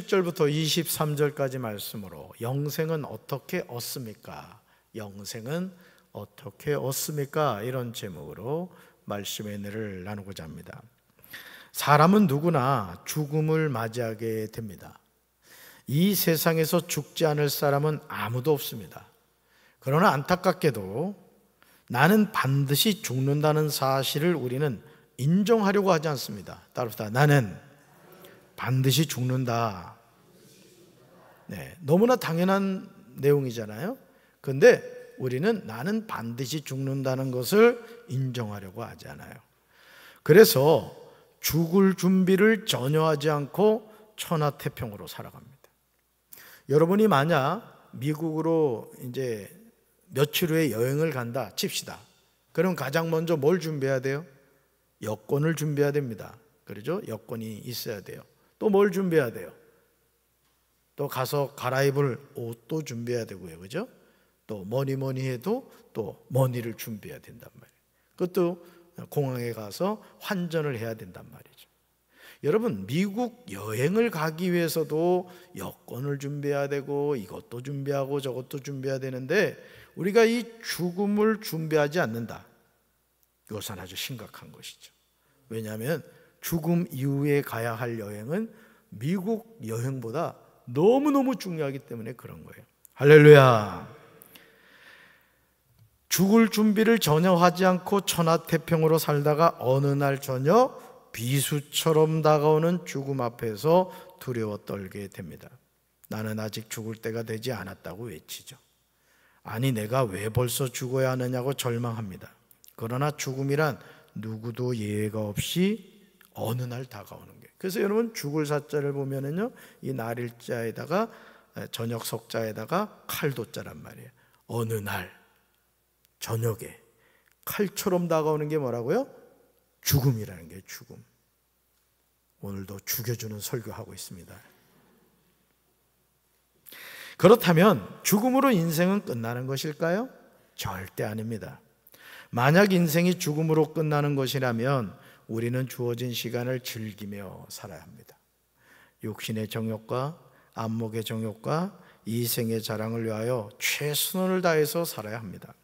1절부터 23절까지 말씀으로 영생은 어떻게 얻습니까? 영생은 어떻게 얻습니까? 이런 제목으로 말씀의 은혜를 나누고자 합니다. 사람은 누구나 죽음을 맞이하게 됩니다. 이 세상에서 죽지 않을 사람은 아무도 없습니다. 그러나 안타깝게도 나는 반드시 죽는다는 사실을 우리는 인정하려고 하지 않습니다. 따라서 나는 반드시 죽는다. 네, 너무나 당연한 내용이잖아요. 그런데 우리는 나는 반드시 죽는다는 것을 인정하려고 하지 않아요. 그래서 죽을 준비를 전혀 하지 않고 천하태평으로 살아갑니다. 여러분이 만약 미국으로 이제 며칠 후에 여행을 간다 칩시다. 그럼 가장 먼저 뭘 준비해야 돼요? 여권을 준비해야 됩니다. 그렇죠? 여권이 있어야 돼요. 또 뭘 준비해야 돼요? 또 가서 갈아입을 옷도 준비해야 되고요. 그죠? 또 뭐니 해도 또 머니를 준비해야 된단 말이에요. 그것도 공항에 가서 환전을 해야 된단 말이죠. 여러분, 미국 여행을 가기 위해서도 여권을 준비해야 되고 이것도 준비하고 저것도 준비해야 되는데 우리가 이 죽음을 준비하지 않는다. 이것은 아주 심각한 것이죠. 왜냐하면 죽음 이후에 가야 할 여행은 미국 여행보다 너무너무 중요하기 때문에 그런 거예요. 할렐루야. 죽을 준비를 전혀 하지 않고 천하태평으로 살다가 어느 날 저녁 비수처럼 다가오는 죽음 앞에서 두려워 떨게 됩니다. 나는 아직 죽을 때가 되지 않았다고 외치죠. 아니, 내가 왜 벌써 죽어야 하느냐고 절망합니다. 그러나 죽음이란 누구도 예외가 없이 어느 날 다가오는 거예요. 그래서 여러분, 죽을 사자를 보면은요, 이 날일자에다가 저녁 석자에다가 칼도자란 말이에요. 어느 날 저녁에 칼처럼 다가오는 게 뭐라고요? 죽음이라는 게 죽음. 오늘도 죽여주는 설교하고 있습니다. 그렇다면 죽음으로 인생은 끝나는 것일까요? 절대 아닙니다. 만약 인생이 죽음으로 끝나는 것이라면 우리는 주어진 시간을 즐기며 살아야 합니다. 육신의 정욕과 안목의 정욕과 이생의 자랑을 위하여 최선을 다해서 살아야 합니다.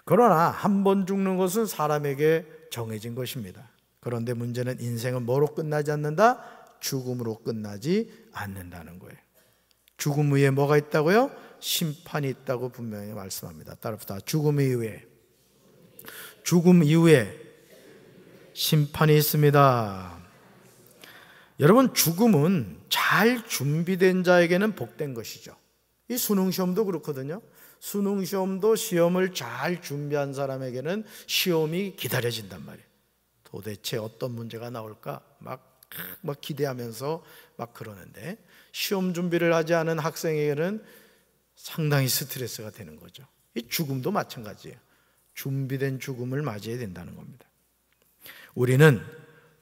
그러나 한 번 죽는 것은 사람에게 정해진 것입니다. 그런데 문제는 인생은 뭐로 끝나지 않는다? 죽음으로 끝나지 않는다는 거예요. 죽음 후에 뭐가 있다고요? 심판이 있다고 분명히 말씀합니다. 따라서 죽음 이후에 심판이 있습니다. 여러분, 죽음은 잘 준비된 자에게는 복된 것이죠. 이 수능시험도 그렇거든요. 수능시험도 시험을 잘 준비한 사람에게는 시험이 기다려진단 말이에요. 도대체 어떤 문제가 나올까 막 기대하면서 막 그러는데, 시험 준비를 하지 않은 학생에게는 상당히 스트레스가 되는 거죠. 이 죽음도 마찬가지예요. 준비된 죽음을 맞이해야 된다는 겁니다. 우리는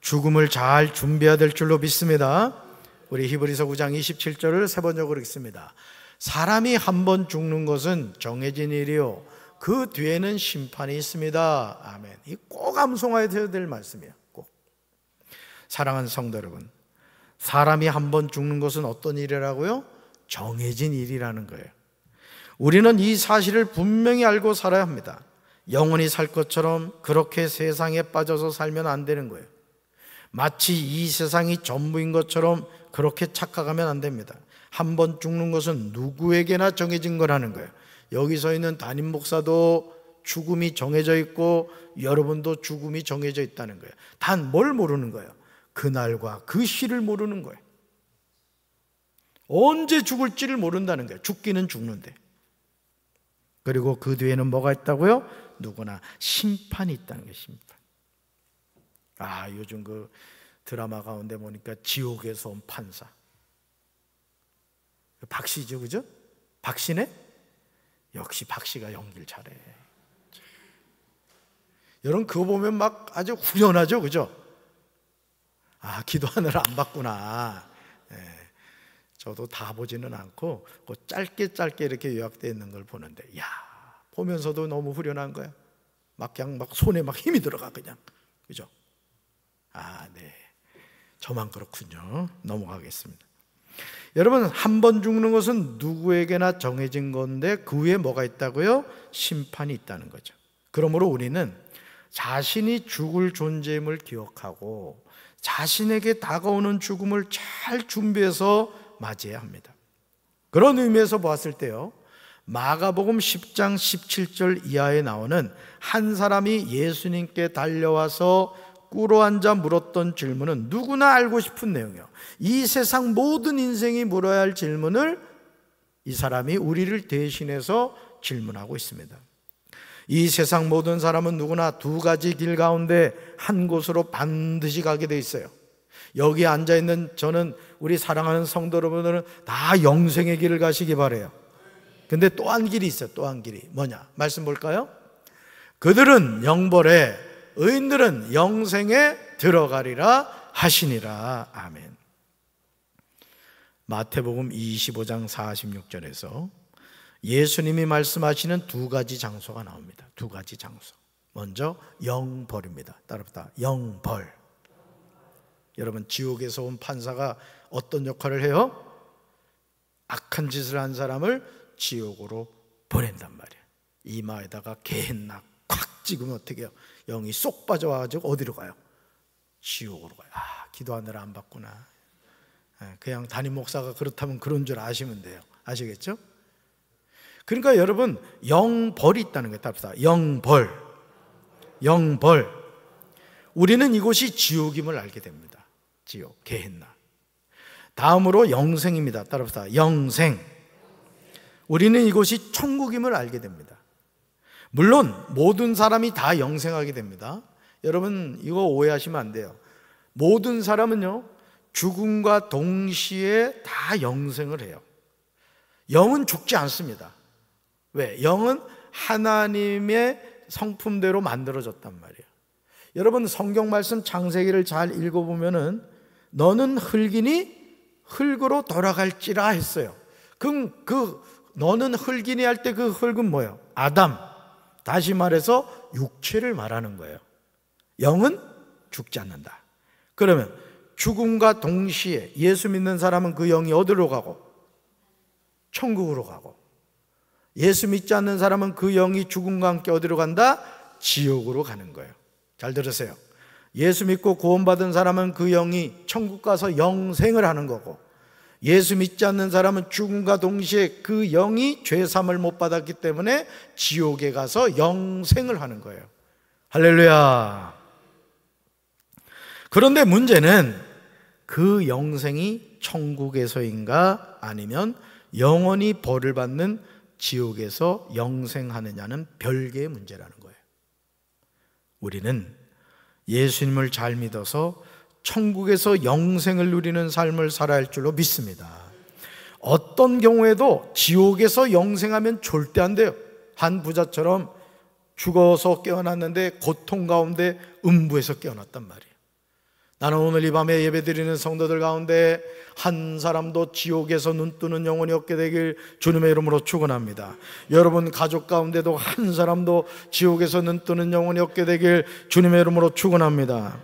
죽음을 잘 준비해야 될 줄로 믿습니다. 우리 히브리서 9장 27절을 세 번역으로 읽습니다. 사람이 한 번 죽는 것은 정해진 일이요 그 뒤에는 심판이 있습니다. 아멘. 이 꼭 암송해야 될 말씀이에요. 꼭. 사랑하는 성도 여러분, 사람이 한 번 죽는 것은 어떤 일이라고요? 정해진 일이라는 거예요. 우리는 이 사실을 분명히 알고 살아야 합니다. 영원히 살 것처럼 그렇게 세상에 빠져서 살면 안 되는 거예요. 마치 이 세상이 전부인 것처럼 그렇게 착각하면 안 됩니다. 한 번 죽는 것은 누구에게나 정해진 거라는 거예요. 여기 서 있는 담임 목사도 죽음이 정해져 있고 여러분도 죽음이 정해져 있다는 거예요. 단 뭘 모르는 거예요? 그날과 그 시를 모르는 거예요. 언제 죽을지를 모른다는 거예요. 죽기는 죽는데. 그리고 그 뒤에는 뭐가 있다고요? 누구나 심판이 있다는 거예요. 심판. 요즘 그 드라마 가운데 보니까 지옥에서 온 판사, 박씨죠, 그죠? 박씨네? 역시 박씨가 연기를 잘해. 여러분, 그거 보면 막 아주 후련하죠, 그죠? 기도하느라 안 봤구나. 저도 다 보지는 않고 짧게 이렇게 요약되어 있는 걸 보는데, 보면서도 너무 후련한 거야. 그냥 손에 힘이 들어가, 그냥. 그죠? 네. 저만 그렇군요. 넘어가겠습니다. 여러분, 한 번 죽는 것은 누구에게나 정해진 건데 그 위에 뭐가 있다고요? 심판이 있다는 거죠. 그러므로 우리는 자신이 죽을 존재임을 기억하고 자신에게 다가오는 죽음을 잘 준비해서 맞이해야 합니다. 그런 의미에서 보았을 때요, 마가복음 10장 17절 이하에 나오는 한 사람이 예수님께 달려와서 꿇어앉아 물었던 질문은 누구나 알고 싶은 내용이에요. 이 세상 모든 인생이 물어야 할 질문을 이 사람이 우리를 대신해서 질문하고 있습니다. 이 세상 모든 사람은 누구나 두 가지 길 가운데 한 곳으로 반드시 가게 돼 있어요. 여기 앉아있는 저는, 우리 사랑하는 성도 여러분들은 다 영생의 길을 가시기 바라요. 근데 또 한 길이 있어요. 또 한 길이 뭐냐? 말씀 볼까요? 그들은 영벌에, 의인들은 영생에 들어가리라 하시니라. 아멘. 마태복음 25장 46절에서 예수님이 말씀하시는 두 가지 장소가 나옵니다. 두 가지 장소. 먼저 영벌입니다. 따라붙다. 영벌. 여러분, 지옥에서 온 판사가 어떤 역할을 해요? 악한 짓을 한 사람을 지옥으로 보낸단 말이에요. 이마에다가 개나 콱 찍으면 어떻게 해요? 영이 쏙 빠져와가지고 어디로 가요? 지옥으로 가요. 기도하느라 안 받구나. 그냥 담임 목사가 그렇다면 그런 줄 아시면 돼요. 아시겠죠? 그러니까 여러분, 영벌이 있다는 거예요. 답사. 영벌. 영벌. 우리는 이곳이 지옥임을 알게 됩니다. 지옥, 게헨나. 다음으로 영생입니다. 따라합시다. 영생. 우리는 이곳이 천국임을 알게 됩니다. 물론 모든 사람이 다 영생하게 됩니다. 여러분, 이거 오해하시면 안 돼요. 모든 사람은요, 죽음과 동시에 다 영생을 해요. 영은 죽지 않습니다. 왜? 영은 하나님의 성품대로 만들어졌단 말이에요. 여러분, 성경 말씀 창세기를 잘 읽어보면은 너는 흙이니 흙으로 돌아갈지라 했어요. 그럼 너는 흙이니 할 때 그 흙은 뭐예요? 아담. 다시 말해서 육체를 말하는 거예요. 영은 죽지 않는다. 그러면 죽음과 동시에 예수 믿는 사람은 그 영이 어디로 가고? 천국으로 가고, 예수 믿지 않는 사람은 그 영이 죽음과 함께 어디로 간다? 지옥으로 가는 거예요. 잘 들으세요. 예수 믿고 구원받은 사람은 그 영이 천국 가서 영생을 하는 거고, 예수 믿지 않는 사람은 죽음과 동시에 그 영이 죄사함을 못 받았기 때문에 지옥에 가서 영생을 하는 거예요. 할렐루야. 그런데 문제는 그 영생이 천국에서인가 아니면 영원히 벌을 받는 지옥에서 영생하느냐는 별개의 문제라는 거예요. 우리는 예수님을 잘 믿어서 천국에서 영생을 누리는 삶을 살아야 할 줄로 믿습니다. 어떤 경우에도 지옥에서 영생하면 절대 안 돼요. 한 부자처럼 죽어서 깨어났는데 고통 가운데 음부에서 깨어났단 말이에요. 나는 오늘 이 밤에 예배드리는 성도들 가운데 한 사람도 지옥에서 눈 뜨는 영혼이 없게 되길 주님의 이름으로 축원합니다. 여러분 가족 가운데도 한 사람도 지옥에서 눈 뜨는 영혼이 없게 되길 주님의 이름으로 축원합니다.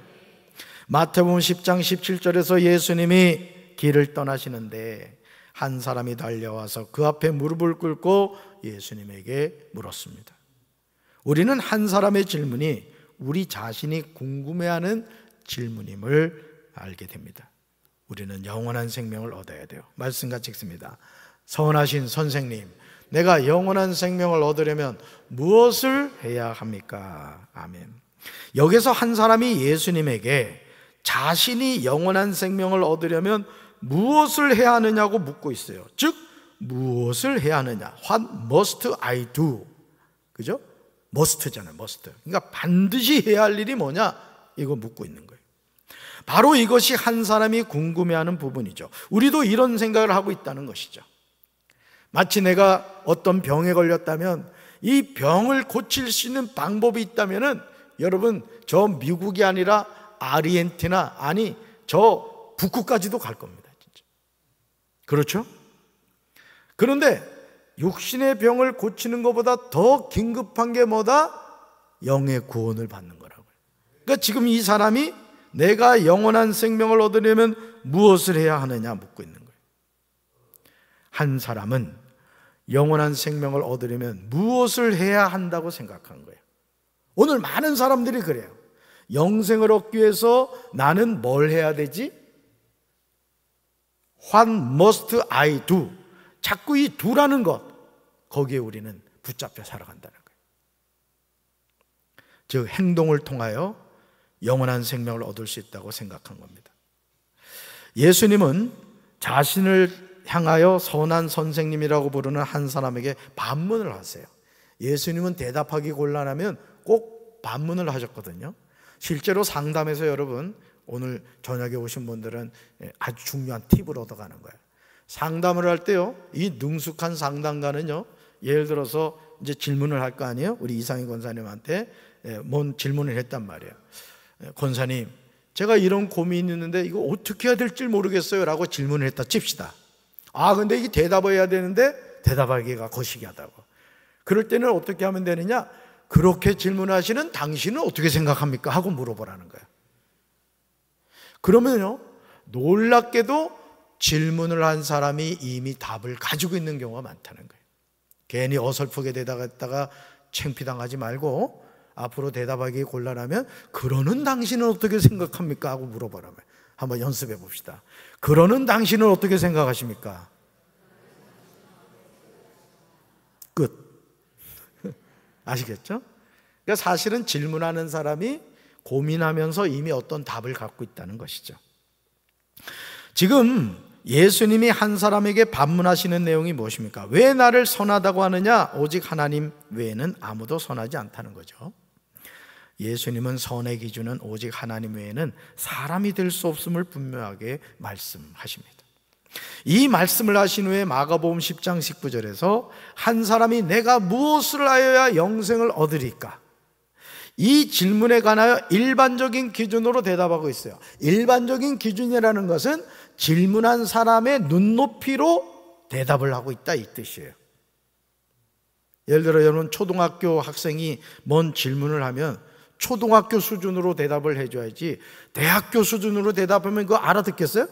마태복음 10장 17절에서 예수님이 길을 떠나시는데 한 사람이 달려와서 그 앞에 무릎을 꿇고 예수님에게 물었습니다. 우리는 한 사람의 질문이 우리 자신이 궁금해하는 질문임을 알게 됩니다. 우리는 영원한 생명을 얻어야 돼요. 말씀 같이 읽습니다. 선하신 선생님, 내가 영원한 생명을 얻으려면 무엇을 해야 합니까? 아멘. 여기서 한 사람이 예수님에게 자신이 영원한 생명을 얻으려면 무엇을 해야 하느냐고 묻고 있어요. 즉, 무엇을 해야 하느냐? What must I do? 그죠? must잖아요. must. 그러니까 반드시 해야 할 일이 뭐냐? 이거 묻고 있는 거예요. 바로 이것이 한 사람이 궁금해하는 부분이죠. 우리도 이런 생각을 하고 있다는 것이죠. 마치 내가 어떤 병에 걸렸다면 이 병을 고칠 수 있는 방법이 있다면은 여러분, 저 미국이 아니라 아르헨티나, 아니 저 북극까지도 갈 겁니다. 진짜. 그렇죠? 그런데 육신의 병을 고치는 것보다 더 긴급한 게 뭐다? 영의 구원을 받는 거라고요. 그러니까 지금 이 사람이 내가 영원한 생명을 얻으려면 무엇을 해야 하느냐 묻고 있는 거예요. 한 사람은 영원한 생명을 얻으려면 무엇을 해야 한다고 생각한 거예요? 오늘 많은 사람들이 그래요. 영생을 얻기 위해서 나는 뭘 해야 되지? What must I do? 자꾸 이 do라는 것, 거기에 우리는 붙잡혀 살아간다는 거예요. 즉 행동을 통하여 영원한 생명을 얻을 수 있다고 생각한 겁니다. 예수님은 자신을 향하여 선한 선생님이라고 부르는 한 사람에게 반문을 하세요. 예수님은 대답하기 곤란하면 꼭 반문을 하셨거든요. 실제로 상담에서 여러분, 오늘 저녁에 오신 분들은 아주 중요한 팁을 얻어가는 거예요. 상담을 할 때요, 이 능숙한 상담가는요, 예를 들어서 이제 질문을 할 거 아니에요? 우리 이상희 권사님한테 뭔 질문을 했단 말이에요. 권사님, 제가 이런 고민이 있는데 이거 어떻게 해야 될지 모르겠어요 라고 질문을 했다 칩시다. 근데 이게 대답을 해야 되는데 대답하기가 거시기하다고. 그럴 때는 어떻게 하면 되느냐? 그렇게 질문하시는 당신은 어떻게 생각합니까? 하고 물어보라는 거예요. 그러면요, 놀랍게도 질문을 한 사람이 이미 답을 가지고 있는 경우가 많다는 거예요. 괜히 어설프게 대답했다가 창피당하지 말고 앞으로 대답하기 곤란하면 그러는 당신은 어떻게 생각합니까? 하고 물어보라면 한번 연습해 봅시다. 그러는 당신은 어떻게 생각하십니까? 끝. 아시겠죠? 그러니까 사실은 질문하는 사람이 고민하면서 이미 어떤 답을 갖고 있다는 것이죠. 지금 예수님이 한 사람에게 반문하시는 내용이 무엇입니까? 왜 나를 선하다고 하느냐? 오직 하나님 외에는 아무도 선하지 않다는 거죠. 예수님은 선의 기준은 오직 하나님 외에는 사람이 될 수 없음을 분명하게 말씀하십니다. 이 말씀을 하신 후에 마가복음 10장 19절에서 한 사람이 내가 무엇을 하여야 영생을 얻으리까? 이 질문에 관하여 일반적인 기준으로 대답하고 있어요. 일반적인 기준이라는 것은 질문한 사람의 눈높이로 대답을 하고 있다, 이 뜻이에요. 예를 들어 여러분, 초등학교 학생이 뭔 질문을 하면 초등학교 수준으로 대답을 해줘야지 대학교 수준으로 대답하면 그거 알아듣겠어요?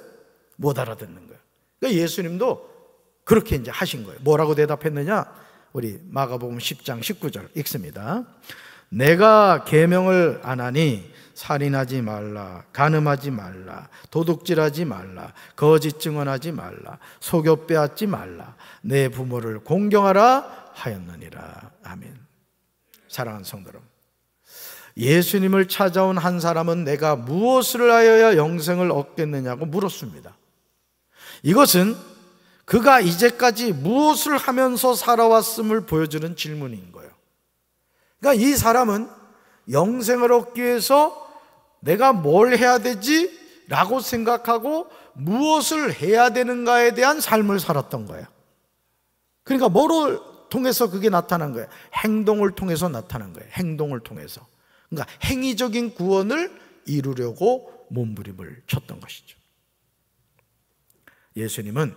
못 알아듣는 거예요. 그러니까 예수님도 그렇게 이제 하신 거예요. 뭐라고 대답했느냐? 우리 마가복음 10장 19절 읽습니다. 내가 계명을 안 하니 살인하지 말라, 간음하지 말라, 도둑질하지 말라, 거짓 증언하지 말라, 속여 빼앗지 말라, 내 부모를 공경하라 하였느니라. 아멘. 사랑하는 성도 여러분, 예수님을 찾아온 한 사람은 내가 무엇을 하여야 영생을 얻겠느냐고 물었습니다. 이것은 그가 이제까지 무엇을 하면서 살아왔음을 보여주는 질문인 거예요. 그러니까 이 사람은 영생을 얻기 위해서 내가 뭘 해야 되지? 라고 생각하고 무엇을 해야 되는가에 대한 삶을 살았던 거예요. 그러니까 뭐를 통해서 그게 나타난 거예요? 행동을 통해서 나타난 거예요. 행동을 통해서. 그러니까 행위적인 구원을 이루려고 몸부림을 쳤던 것이죠. 예수님은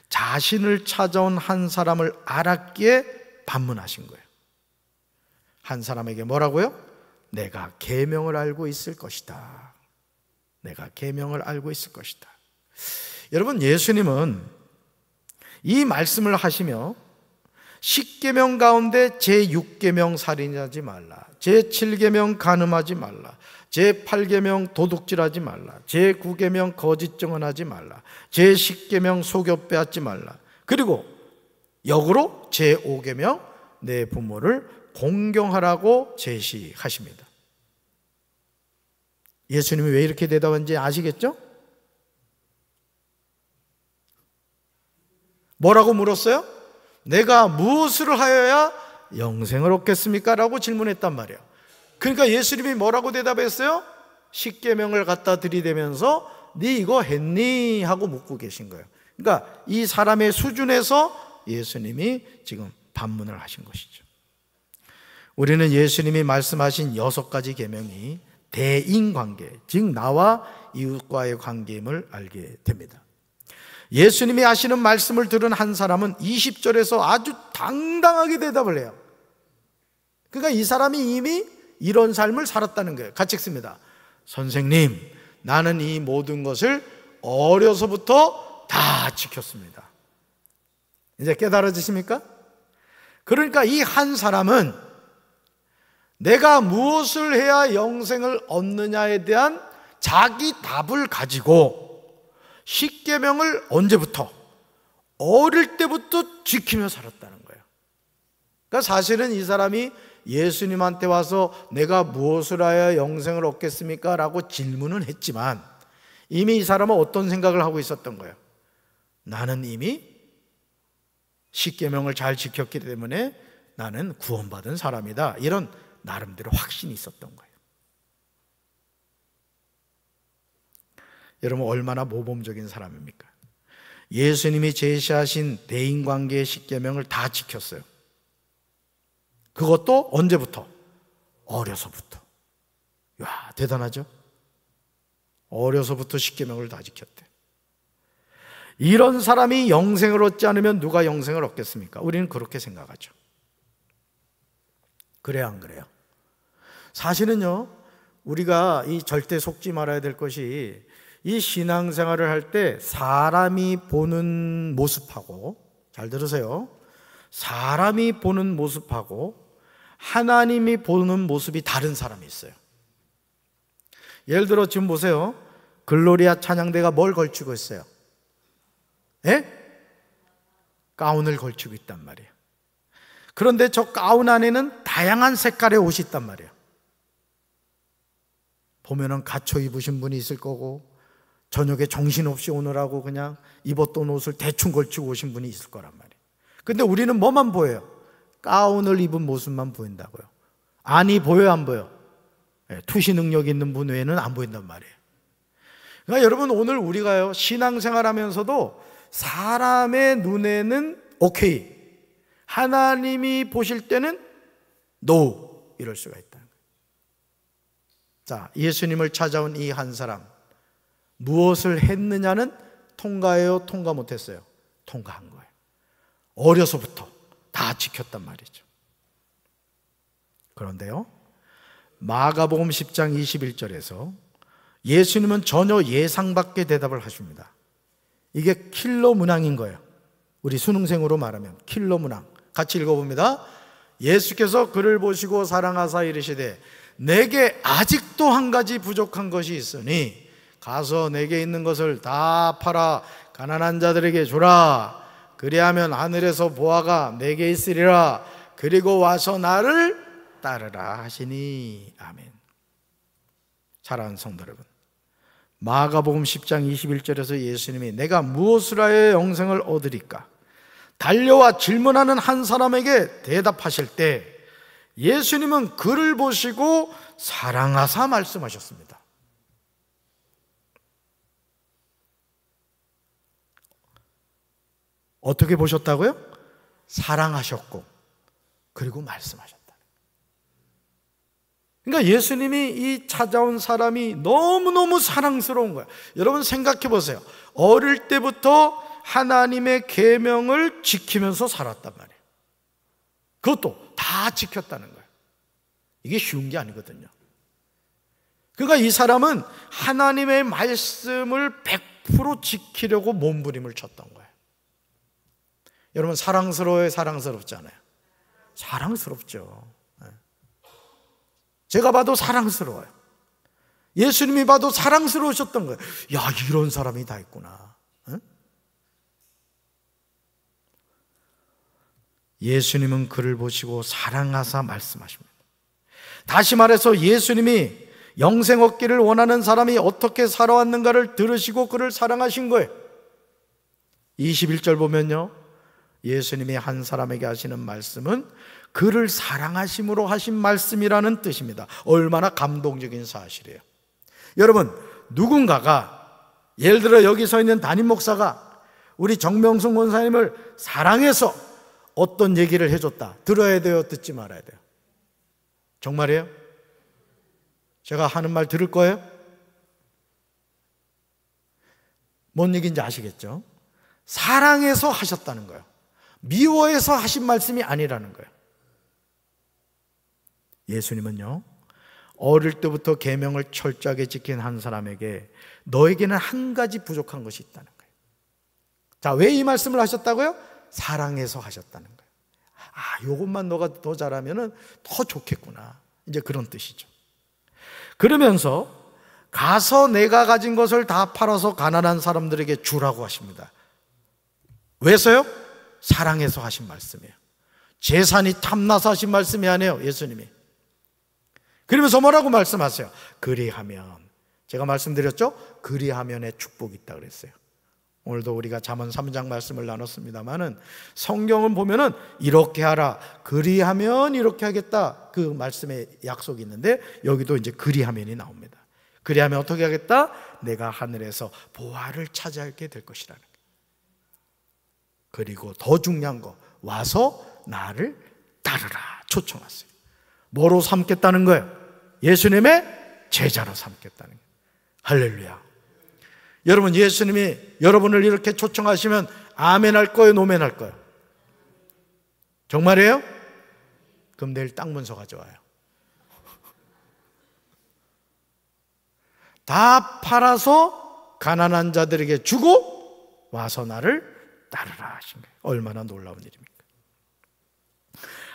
자신을 찾아온 한 사람을 알았기에 반문하신 거예요. 한 사람에게 뭐라고요? 내가 계명을 알고 있을 것이다. 내가 계명을 알고 있을 것이다. 여러분, 예수님은 이 말씀을 하시며 10계명 가운데 제6계명 살인하지 말라, 제7계명 간음하지 말라, 제8계명 도둑질하지 말라, 제9계명 거짓 증언하지 말라, 제10계명 속여 빼앗지 말라, 그리고 역으로 제5계명 내 부모를 공경하라고 제시하십니다. 예수님이 왜 이렇게 대답한지 아시겠죠? 뭐라고 물었어요? 내가 무엇을 하여야 영생을 얻겠습니까? 라고 질문했단 말이에요. 그러니까 예수님이 뭐라고 대답했어요? 10계명을 갖다 들이대면서 네 이거 했니? 하고 묻고 계신 거예요. 그러니까 이 사람의 수준에서 예수님이 지금 반문을 하신 것이죠. 우리는 예수님이 말씀하신 6가지 계명이 대인관계, 즉 나와 이웃과의 관계임을 알게 됩니다. 예수님이 하시는 말씀을 들은 한 사람은 20절에서 아주 당당하게 대답을 해요. 그러니까 이 사람이 이미 이런 삶을 살았다는 거예요. 같이 읽습니다. 선생님, 나는 이 모든 것을 어려서부터 다 지켰습니다. 이제 깨달아지십니까? 그러니까 이 한 사람은 내가 무엇을 해야 영생을 얻느냐에 대한 자기 답을 가지고 십계명을 언제부터? 어릴 때부터 지키며 살았다는 거예요. 그러니까 사실은 이 사람이 예수님한테 와서 내가 무엇을 하여 영생을 얻겠습니까? 라고 질문은 했지만 이미 이 사람은 어떤 생각을 하고 있었던 거예요? 나는 이미 십계명을 잘 지켰기 때문에 나는 구원받은 사람이다. 이런 나름대로 확신이 있었던 거예요. 여러분 얼마나 모범적인 사람입니까? 예수님이 제시하신 대인관계의 십계명을 다 지켰어요. 그것도 언제부터? 어려서부터. 야, 대단하죠? 어려서부터 십계명을 다 지켰대. 이런 사람이 영생을 얻지 않으면 누가 영생을 얻겠습니까? 우리는 그렇게 생각하죠. 그래요, 안 그래요? 사실은요, 우리가 이 절대 속지 말아야 될 것이 이 신앙생활을 할 때 사람이 보는 모습하고, 잘 들으세요, 사람이 보는 모습하고 하나님이 보는 모습이 다른 사람이 있어요. 예를 들어 지금 보세요. 글로리아 찬양대가 뭘 걸치고 있어요? 예? 가운을 걸치고 있단 말이에요. 그런데 저 가운 안에는 다양한 색깔의 옷이 있단 말이에요. 보면은 갖춰 입으신 분이 있을 거고, 저녁에 정신없이 오느라고 그냥 입었던 옷을 대충 걸치고 오신 분이 있을 거란 말이에요. 근데 우리는 뭐만 보여요? 가운을 입은 모습만 보인다고요. 안이 보여요, 안 보여요? 투시 능력 있는 분 외에는 안 보인단 말이에요. 그러니까 여러분 오늘 우리가요, 신앙생활 하면서도 사람의 눈에는 오케이, 하나님이 보실 때는 노, 이럴 수가 있다는 거예요. 자, 예수님을 찾아온 이 한 사람, 무엇을 했느냐는 통과해요, 통과 못했어요? 통과한 거예요. 어려서부터 다 지켰단 말이죠. 그런데요, 마가복음 10장 21절에서 예수님은 전혀 예상 밖의 대답을 하십니다. 이게 킬러 문항인 거예요. 우리 수능생으로 말하면 킬러 문항. 같이 읽어봅니다. 예수께서 그를 보시고 사랑하사 이르시되 내게 아직도 한 가지 부족한 것이 있으니 가서 내게 있는 것을 다 팔아 가난한 자들에게 주라. 그리하면 하늘에서 보화가 내게 있으리라. 그리고 와서 나를 따르라 하시니. 아멘. 사랑하는 성도 여러분, 마가복음 10장 21절에서 예수님이 내가 무엇을 하여 영생을 얻으리까? 달려와 질문하는 한 사람에게 대답하실 때 예수님은 그를 보시고 사랑하사 말씀하셨습니다. 어떻게 보셨다고요? 사랑하셨고 그리고 말씀하셨다. 그러니까 예수님이 이 찾아온 사람이 너무너무 사랑스러운 거예요. 여러분 생각해 보세요. 어릴 때부터 하나님의 계명을 지키면서 살았단 말이에요. 그것도 다 지켰다는 거예요. 이게 쉬운 게 아니거든요. 그러니까 이 사람은 하나님의 말씀을 100% 지키려고 몸부림을 쳤던 거예요. 여러분 사랑스러워요? 사랑스럽지 않아요? 사랑스럽죠. 제가 봐도 사랑스러워요. 예수님이 봐도 사랑스러우셨던 거예요. 야, 이런 사람이 다 있구나. 응? 예수님은 그를 보시고 사랑하사 말씀하십니다. 다시 말해서 예수님이 영생 얻기를 원하는 사람이 어떻게 살아왔는가를 들으시고 그를 사랑하신 거예요. 21절 보면요, 예수님이 한 사람에게 하시는 말씀은 그를 사랑하심으로 하신 말씀이라는 뜻입니다. 얼마나 감동적인 사실이에요. 여러분, 누군가가, 예를 들어 여기 서 있는 담임 목사가 우리 정명순 권사님을 사랑해서 어떤 얘기를 해줬다. 들어야 돼요? 듣지 말아야 돼요? 정말이에요? 제가 하는 말 들을 거예요? 뭔 얘기인지 아시겠죠? 사랑해서 하셨다는 거예요. 미워해서 하신 말씀이 아니라는 거예요. 예수님은요, 어릴 때부터 계명을 철저하게 지킨 한 사람에게 너에게는 한 가지 부족한 것이 있다는 거예요. 자, 왜 이 말씀을 하셨다고요? 사랑해서 하셨다는 거예요. 아, 요것만 너가 더 잘하면은 더 좋겠구나. 이제 그런 뜻이죠. 그러면서 가서 내가 가진 것을 다 팔아서 가난한 사람들에게 주라고 하십니다. 왜서요? 사랑해서 하신 말씀이에요. 재산이 탐나서 하신 말씀이 아니에요, 예수님이. 그러면서 뭐라고 말씀하세요? 그리하면, 제가 말씀드렸죠? 그리하면의 축복이 있다 그랬어요. 오늘도 우리가 잠언 3장 말씀을 나눴습니다만은 성경은 보면은 이렇게 하라, 그리하면 이렇게 하겠다, 그 말씀에 약속이 있는데 여기도 이제 그리하면이 나옵니다. 그리하면 어떻게 하겠다? 내가 하늘에서 보화를 차지하게 될 것이라는 거예요. 그리고 더 중요한 거, 와서 나를 따르라 초청하세요. 뭐로 삼겠다는 거예요? 예수님의 제자로 삼겠다는 거예요. 할렐루야. 여러분, 예수님이 여러분을 이렇게 초청하시면 아멘 할 거예요, 노멘 할 거예요? 정말이에요? 그럼 내일 땅 문서 가져와요. 다 팔아서 가난한 자들에게 주고 와서 나를 따르라 하신 거예요. 얼마나 놀라운 일입니까?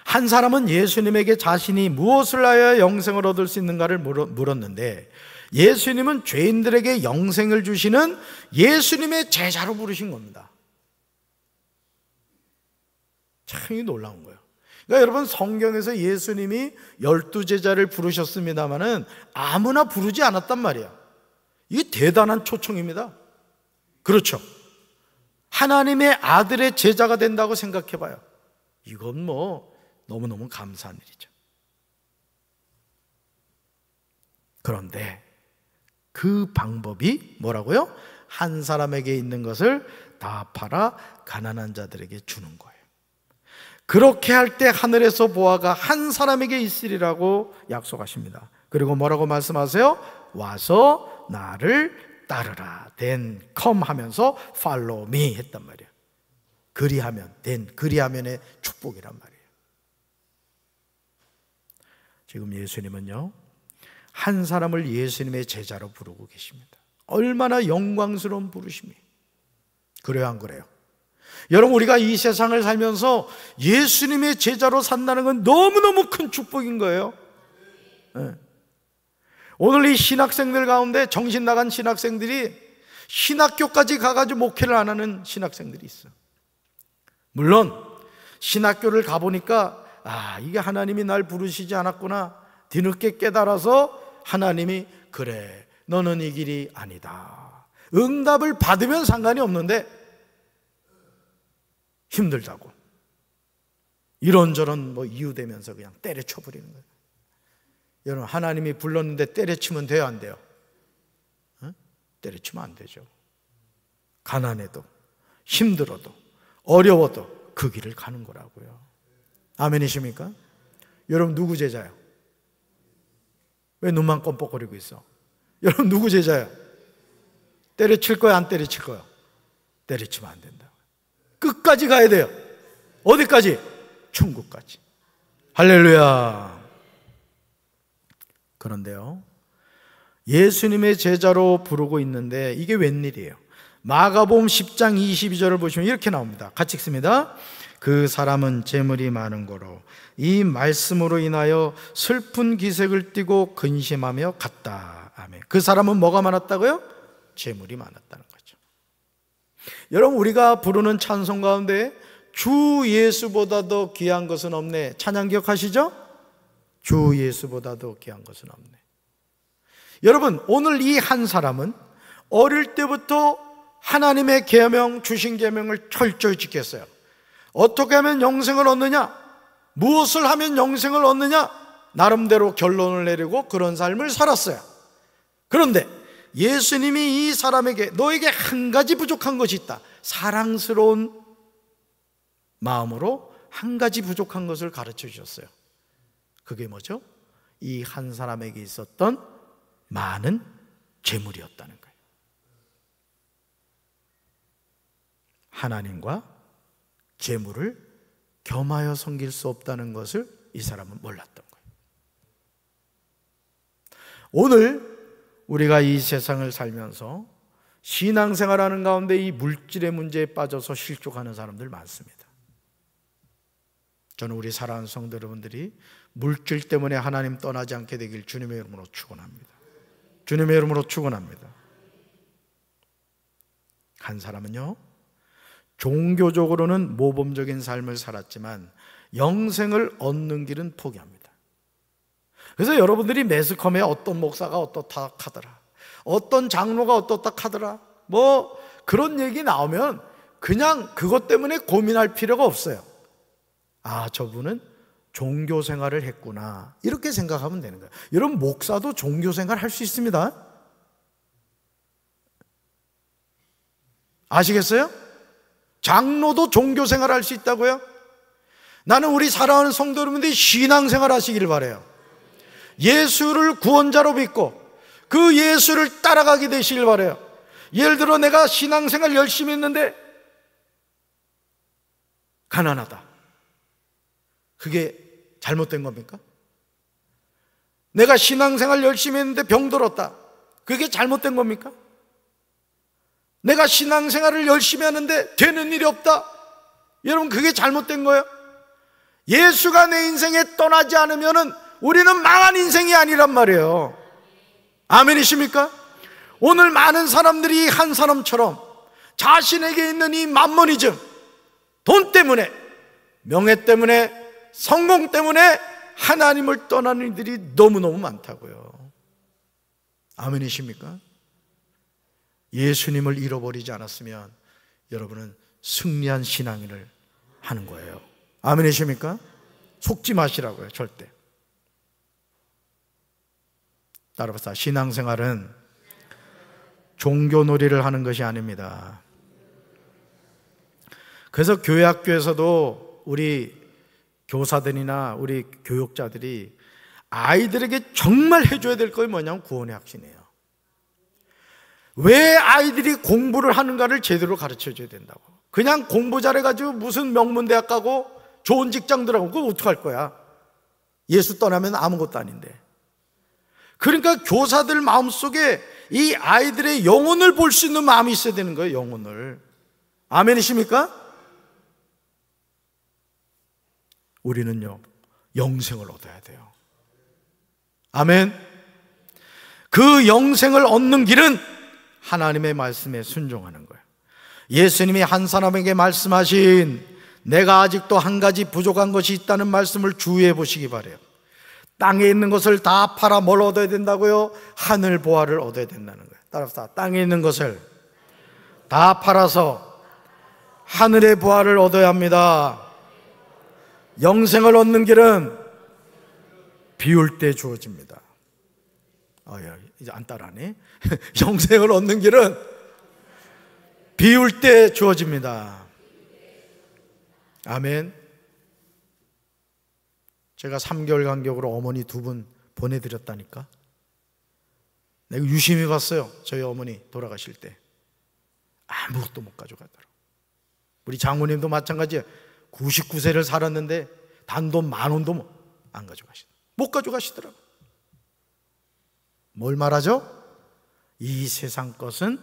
한 사람은 예수님에게 자신이 무엇을 하여야 영생을 얻을 수 있는가를 물었는데 예수님은 죄인들에게 영생을 주시는 예수님의 제자로 부르신 겁니다. 참 놀라운 거예요. 그러니까 여러분, 성경에서 예수님이 12제자를 부르셨습니다마는 아무나 부르지 않았단 말이에요. 이게 대단한 초청입니다. 그렇죠? 하나님의 아들의 제자가 된다고 생각해봐요. 이건 뭐 너무너무 감사한 일이죠. 그런데 그 방법이 뭐라고요? 한 사람에게 있는 것을 다 팔아 가난한 자들에게 주는 거예요. 그렇게 할 때 하늘에서 보화가 한 사람에게 있으리라고 약속하십니다. 그리고 뭐라고 말씀하세요? 와서 나를 따르라. then come 하면서 follow me 했단 말이에요. 그리하면, then 그리하면의 축복이란 말이에요. 지금 예수님은요, 한 사람을 예수님의 제자로 부르고 계십니다. 얼마나 영광스러운 부르심이. 그래요, 안 그래요? 여러분, 우리가 이 세상을 살면서 예수님의 제자로 산다는 건 너무너무 큰 축복인 거예요. 네. 오늘 이 신학생들 가운데 정신 나간 신학생들이 신학교까지 가가지고 목회를 안 하는 신학생들이 있어요. 물론 신학교를 가보니까 이게 하나님이 날 부르시지 않았구나 뒤늦게 깨달아서 하나님이 그래, 너는 이 길이 아니다. 응답을 받으면 상관이 없는데 힘들다고 이런저런 뭐 이유 대면서 그냥 때려쳐버리는 거예요. 여러분, 하나님이 불렀는데 때려치면 돼요, 안 돼요? 때려치면 안 되죠. 가난해도 힘들어도 어려워도 그 길을 가는 거라고요. 아멘이십니까? 여러분, 누구 제자예요? 왜 눈만 껌뻑거리고 있어? 여러분, 누구 제자예요? 때려칠 거야, 안 때려칠 거야? 때려치면 안 된다. 끝까지 가야 돼요. 어디까지? 천국까지. 할렐루야. 그런데요, 예수님의 제자로 부르고 있는데 이게 웬일이에요? 마가복음 10장 22절을 보시면 이렇게 나옵니다. 같이 읽습니다. 그 사람은 재물이 많은 거로 이 말씀으로 인하여 슬픈 기색을 띠고 근심하며 갔다. 아멘. 그 사람은 뭐가 많았다고요? 재물이 많았다는 거죠. 여러분, 우리가 부르는 찬송 가운데 주 예수보다 더 귀한 것은 없네. 찬양 기억하시죠? 주 예수보다도 귀한 것은 없네. 여러분, 오늘 이 한 사람은 어릴 때부터 하나님의 계명, 주신 계명을 철저히 지켰어요. 어떻게 하면 영생을 얻느냐? 무엇을 하면 영생을 얻느냐? 나름대로 결론을 내리고 그런 삶을 살았어요. 그런데 예수님이 이 사람에게 너에게 한 가지 부족한 것이 있다. 사랑스러운 마음으로 한 가지 부족한 것을 가르쳐 주셨어요. 그게 뭐죠? 이 한 사람에게 있었던 많은 재물이었다는 거예요. 하나님과 재물을 겸하여 섬길 수 없다는 것을 이 사람은 몰랐던 거예요. 오늘 우리가 이 세상을 살면서 신앙생활하는 가운데 이 물질의 문제에 빠져서 실족하는 사람들 많습니다. 저는 우리 사랑하는 성도 여러분들이 물질 때문에 하나님 떠나지 않게 되길 주님의 이름으로 축원합니다. 주님의 이름으로 축원합니다. 한 사람은요, 종교적으로는 모범적인 삶을 살았지만 영생을 얻는 길은 포기합니다. 그래서 여러분들이 매스컴에 어떤 목사가 어떻다 하더라, 어떤 장로가 어떻다 하더라, 뭐 그런 얘기 나오면 그냥 그것 때문에 고민할 필요가 없어요. 아, 저분은 종교 생활을 했구나, 이렇게 생각하면 되는 거예요. 여러분, 목사도 종교 생활 할 수 있습니다. 아시겠어요? 장로도 종교 생활 할 수 있다고요? 나는 우리 사랑하는 성도 여러분들이 신앙생활 하시길 바라요. 예수를 구원자로 믿고 그 예수를 따라가게 되시길 바라요. 예를 들어 내가 신앙생활 열심히 했는데 가난하다, 그게 잘못된 겁니까? 내가 신앙생활 열심히 했는데 병들었다, 그게 잘못된 겁니까? 내가 신앙생활을 열심히 하는데 되는 일이 없다, 여러분, 그게 잘못된 거예요? 예수가 내 인생에 떠나지 않으면 우리는 망한 인생이 아니란 말이에요. 아멘이십니까? 오늘 많은 사람들이 한 사람처럼 자신에게 있는 이 맘모니즘, 돈 때문에, 명예 때문에, 성공 때문에 하나님을 떠나는 이들이 너무너무 많다고요. 아멘이십니까? 예수님을 잃어버리지 않았으면 여러분은 승리한 신앙인을 하는 거예요. 아멘이십니까? 속지 마시라고요, 절대. 따라서 신앙생활은 종교놀이를 하는 것이 아닙니다. 그래서 교회 학교에서도 우리 교사들이나 우리 교육자들이 아이들에게 정말 해줘야 될 것이 뭐냐면 구원의 확신이에요. 왜 아이들이 공부를 하는가를 제대로 가르쳐줘야 된다고. 그냥 공부 잘해가지고 무슨 명문대학 가고 좋은 직장 들어가고 그거 어떡할 거야? 예수 떠나면 아무것도 아닌데. 그러니까 교사들 마음속에 이 아이들의 영혼을 볼 수 있는 마음이 있어야 되는 거예요. 영혼을. 아멘이십니까? 우리는요, 영생을 얻어야 돼요. 아멘. 그 영생을 얻는 길은 하나님의 말씀에 순종하는 거예요. 예수님이 한 사람에게 말씀하신 내가 아직도 한 가지 부족한 것이 있다는 말씀을 주의해 보시기 바라요. 땅에 있는 것을 다 팔아 뭘 얻어야 된다고요? 하늘 보화를 얻어야 된다는 거예요. 따라서 땅에 있는 것을 다 팔아서 하늘의 보화를 얻어야 합니다. 영생을 얻는 길은 비울 때 주어집니다. 이제 안 따라하네. 영생을 얻는 길은 비울 때 주어집니다. 아멘. 제가 3개월 간격으로 어머니 2분 보내드렸다니까. 내가 유심히 봤어요. 저희 어머니 돌아가실 때 아무것도 못 가져가더라고. 우리 장모님도 마찬가지예요. 99세를 살았는데 단돈 10,000원도 안 가져가시더라고. 못 가져가시더라고. 뭘 말하죠? 이 세상 것은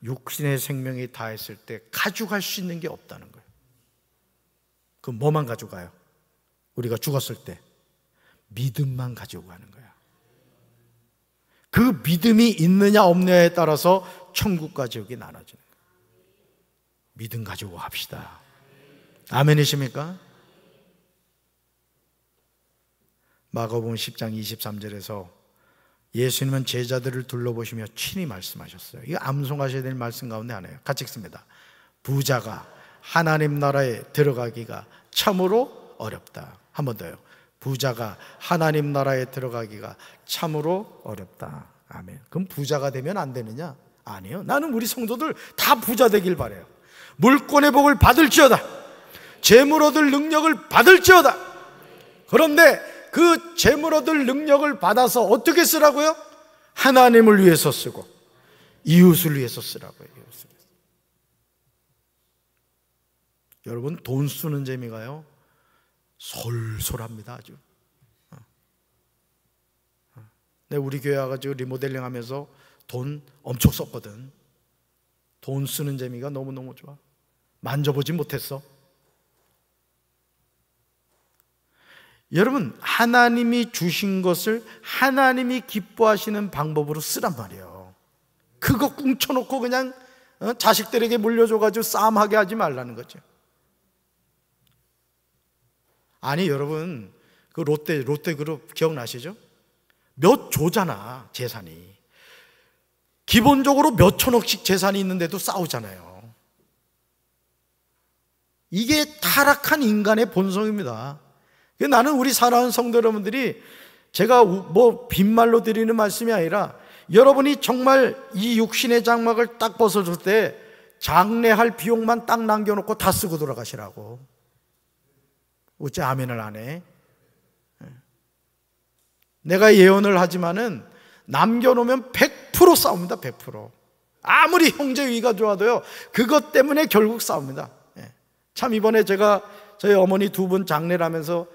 육신의 생명이 다했을 때 가져갈 수 있는 게 없다는 거예요. 그럼 뭐만 가져가요? 우리가 죽었을 때 믿음만 가지고 가는 거야. 그 믿음이 있느냐 없느냐에 따라서 천국과 지옥이 나눠지는 거예요. 믿음 가지고 갑시다. 아멘이십니까? 마가복음 10장 23절에서 예수님은 제자들을 둘러보시며 친히 말씀하셨어요. 이거 암송하셔야 될 말씀 가운데 하나예요. 같이 읽습니다. 부자가 하나님 나라에 들어가기가 참으로 어렵다. 한 번 더요. 부자가 하나님 나라에 들어가기가 참으로 어렵다. 아멘. 그럼 부자가 되면 안 되느냐? 아니요. 나는 우리 성도들 다 부자 되길 바라요. 물권의 복을 받을지어다. 재물 얻을 능력을 받을지어다. 그런데 그 재물 얻을 능력을 받아서 어떻게 쓰라고요? 하나님을 위해서 쓰고 이웃을 위해서 쓰라고요. 여러분, 돈 쓰는 재미가요 솔솔합니다. 아주. 우리 교회 와가지고 리모델링 하면서 돈 엄청 썼거든. 돈 쓰는 재미가 너무너무 좋아. 만져보지 못했어. 여러분, 하나님이 주신 것을 하나님이 기뻐하시는 방법으로 쓰란 말이에요. 그거 꿍쳐놓고 그냥 자식들에게 물려줘가지고 싸움하게 하지 말라는 거죠. 아니, 여러분, 그 롯데그룹 기억나시죠? 몇 조잖아, 재산이. 기본적으로 몇 천억씩 재산이 있는데도 싸우잖아요. 이게 타락한 인간의 본성입니다. 나는 우리 사랑하는 성도 여러분들이, 제가 뭐 빈말로 드리는 말씀이 아니라, 여러분이 정말 이 육신의 장막을 딱 벗어줄 때 장례할 비용만 딱 남겨놓고 다 쓰고 돌아가시라고. 어째 아멘을 안 해? 내가 예언을 하지만은 남겨놓으면 100% 싸웁니다. 100%. 아무리 형제위가 좋아도요, 그것 때문에 결국 싸웁니다. 참 이번에 제가 저희 어머니 두 분 장례를 하면서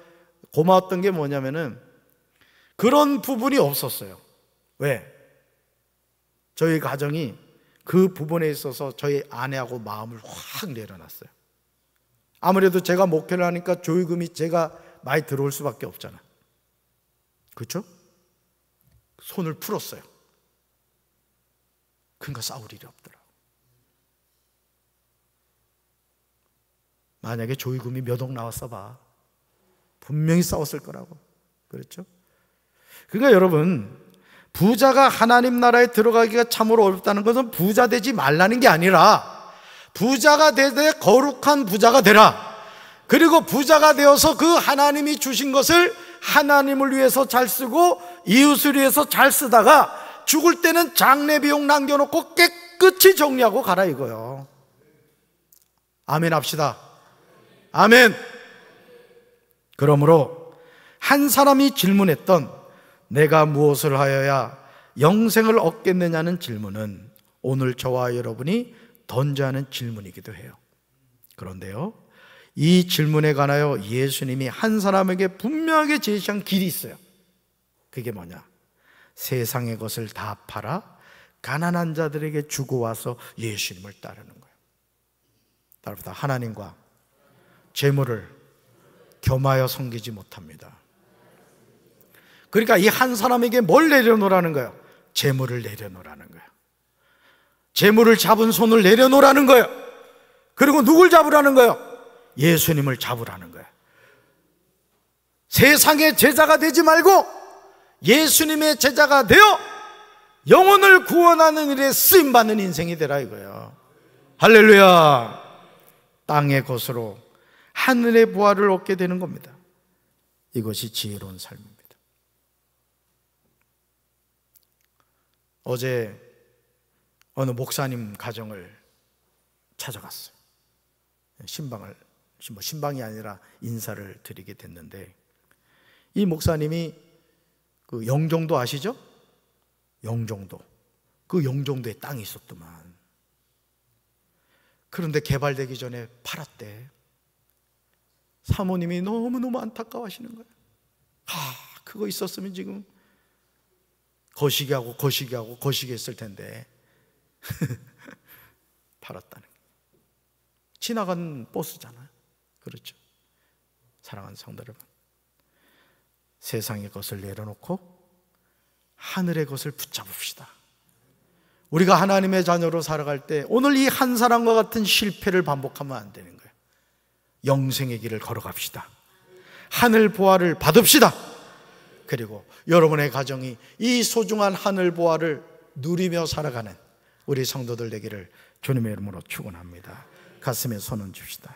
고마웠던 게 뭐냐면은 그런 부분이 없었어요. 왜? 저희 가정이 그 부분에 있어서 저희 아내하고 마음을 확 내려놨어요. 아무래도 제가 목회를 하니까 조의금이 제가 많이 들어올 수밖에 없잖아. 그렇죠? 손을 풀었어요. 그러니까 싸울 일이 없더라고. 만약에 조의금이 몇 억 나왔어 봐, 분명히 싸웠을 거라고. 그렇죠? 그러니까 여러분, 부자가 하나님 나라에 들어가기가 참으로 어렵다는 것은 부자 되지 말라는 게 아니라, 부자가 되되 거룩한 부자가 되라. 그리고 부자가 되어서 그 하나님이 주신 것을 하나님을 위해서 잘 쓰고 이웃을 위해서 잘 쓰다가 죽을 때는 장례 비용 남겨놓고 깨끗이 정리하고 가라 이거요. 아멘 합시다. 아멘. 그러므로 한 사람이 질문했던 내가 무엇을 하여야 영생을 얻겠느냐는 질문은 오늘 저와 여러분이 던져야 하는 질문이기도 해요. 그런데요, 이 질문에 관하여 예수님이 한 사람에게 분명하게 제시한 길이 있어요. 그게 뭐냐? 세상의 것을 다 팔아 가난한 자들에게 주고 와서 예수님을 따르는 거예요. 따라서 하나님과 재물을 겸하여 섬기지 못합니다. 그러니까 이 한 사람에게 뭘 내려놓으라는 거예요? 재물을 내려놓으라는 거예요. 재물을 잡은 손을 내려놓으라는 거예요. 그리고 누굴 잡으라는 거예요? 예수님을 잡으라는 거예요. 세상의 제자가 되지 말고 예수님의 제자가 되어 영혼을 구원하는 일에 쓰임받는 인생이 되라 이거예요. 할렐루야. 땅의 것으로 하늘의 부활을 얻게 되는 겁니다. 이것이 지혜로운 삶입니다. 어제 어느 목사님 가정을 찾아갔어요. 신방이 아니라 인사를 드리게 됐는데, 이 목사님이 그 영종도 아시죠? 영종도. 그 영종도에 땅이 있었더만. 그런데 개발되기 전에 팔았대. 사모님이 너무너무 안타까워하시는 거예요. 그거 있었으면 지금 거시기하고 거시기했을 텐데. 팔았다는 게 지나간 버스잖아요. 그렇죠? 사랑하는 성도 여러분, 세상의 것을 내려놓고 하늘의 것을 붙잡읍시다. 우리가 하나님의 자녀로 살아갈 때 오늘 이 한 사람과 같은 실패를 반복하면 안 되는 거예요. 영생의 길을 걸어갑시다. 하늘 보화를 받읍시다. 그리고 여러분의 가정이 이 소중한 하늘 보화를 누리며 살아가는 우리 성도들 되기를 주님의 이름으로 축원합니다. 가슴에 손 얹읍시다.